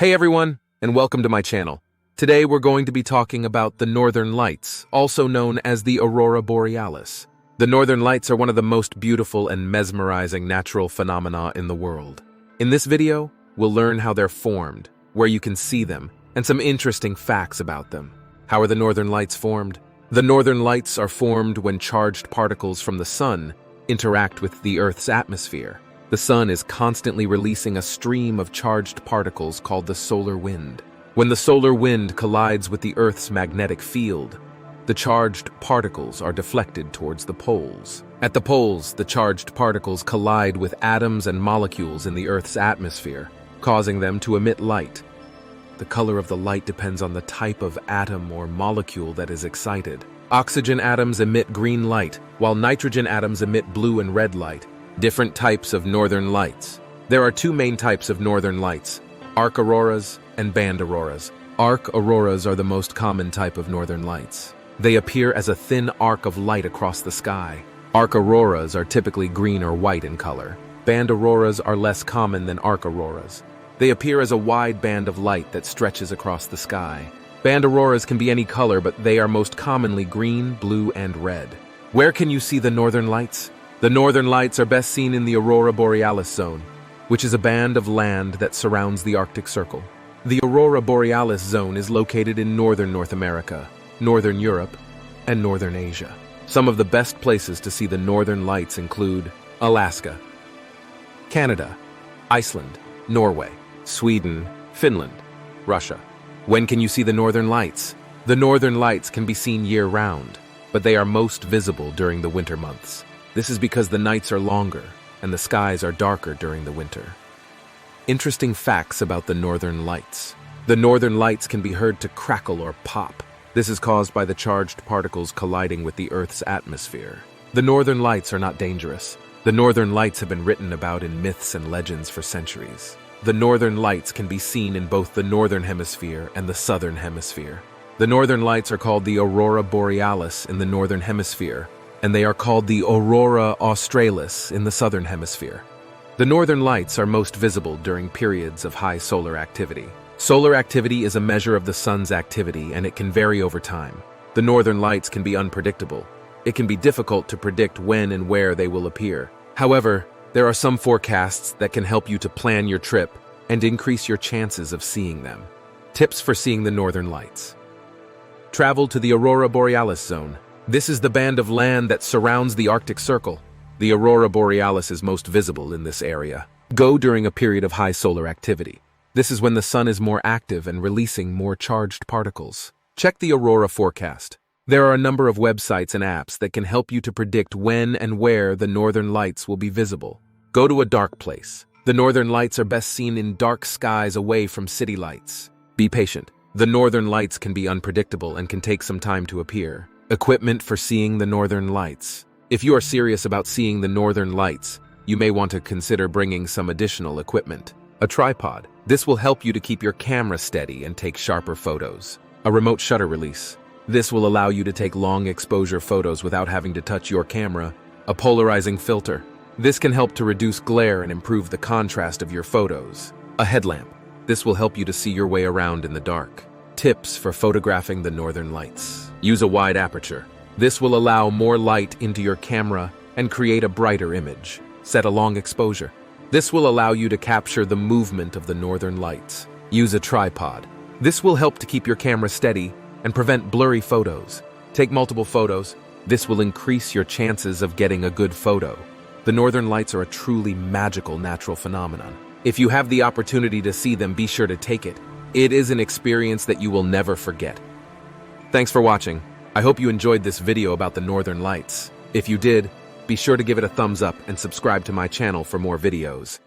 Hey everyone, and welcome to my channel. Today we're going to be talking about the Northern Lights, also known as the Aurora Borealis. The Northern Lights are one of the most beautiful and mesmerizing natural phenomena in the world. In this video, we'll learn how they're formed, where you can see them, and some interesting facts about them. How are the Northern Lights formed? The Northern Lights are formed when charged particles from the sun interact with the Earth's atmosphere. The sun is constantly releasing a stream of charged particles called the solar wind. When the solar wind collides with the Earth's magnetic field, the charged particles are deflected towards the poles. At the poles, the charged particles collide with atoms and molecules in the Earth's atmosphere, causing them to emit light. The color of the light depends on the type of atom or molecule that is excited. Oxygen atoms emit green light, while nitrogen atoms emit blue and red light. Different types of northern lights. There are two main types of northern lights: arc auroras and band auroras. Arc auroras are the most common type of northern lights. They appear as a thin arc of light across the sky. Arc auroras are typically green or white in color. Band auroras are less common than arc auroras. They appear as a wide band of light that stretches across the sky. Band auroras can be any color, but they are most commonly green, blue, and red. Where can you see the northern lights? The northern lights are best seen in the Aurora Borealis zone, which is a band of land that surrounds the Arctic Circle. The Aurora Borealis zone is located in northern North America, northern Europe, and northern Asia. Some of the best places to see the northern lights include Alaska, Canada, Iceland, Norway, Sweden, Finland, Russia. When can you see the northern lights? The northern lights can be seen year-round, but they are most visible during the winter months. This is because the nights are longer and the skies are darker during the winter. Interesting facts about the northern lights. The northern lights can be heard to crackle or pop. This is caused by the charged particles colliding with the Earth's atmosphere. The northern lights are not dangerous. The northern lights have been written about in myths and legends for centuries. The northern lights can be seen in both the northern hemisphere and the southern hemisphere. The northern lights are called the Aurora Borealis in the northern hemisphere, and they are called the Aurora Australis in the southern hemisphere. The northern lights are most visible during periods of high solar activity. Solar activity is a measure of the sun's activity, and it can vary over time. The northern lights can be unpredictable. It can be difficult to predict when and where they will appear. However, there are some forecasts that can help you to plan your trip and increase your chances of seeing them. Tips for seeing the northern lights. Travel to the Aurora Borealis zone. This is the band of land that surrounds the Arctic Circle. The Aurora Borealis is most visible in this area. Go during a period of high solar activity. This is when the sun is more active and releasing more charged particles. Check the aurora forecast. There are a number of websites and apps that can help you to predict when and where the northern lights will be visible. Go to a dark place. The northern lights are best seen in dark skies away from city lights. Be patient. The northern lights can be unpredictable and can take some time to appear. Equipment for seeing the northern lights. If you are serious about seeing the northern lights, you may want to consider bringing some additional equipment. A tripod. This will help you to keep your camera steady and take sharper photos. A remote shutter release. This will allow you to take long exposure photos without having to touch your camera. A polarizing filter. This can help to reduce glare and improve the contrast of your photos. A headlamp. This will help you to see your way around in the dark. Tips for photographing the northern lights. Use a wide aperture. This will allow more light into your camera and create a brighter image. Set a long exposure. This will allow you to capture the movement of the northern lights. Use a tripod. This will help to keep your camera steady and prevent blurry photos. Take multiple photos. This will increase your chances of getting a good photo. The northern lights are a truly magical natural phenomenon. If you have the opportunity to see them, be sure to take it. It is an experience that you will never forget. Thanks for watching. I hope you enjoyed this video about the northern lights. If you did, be sure to give it a thumbs up and subscribe to my channel for more videos.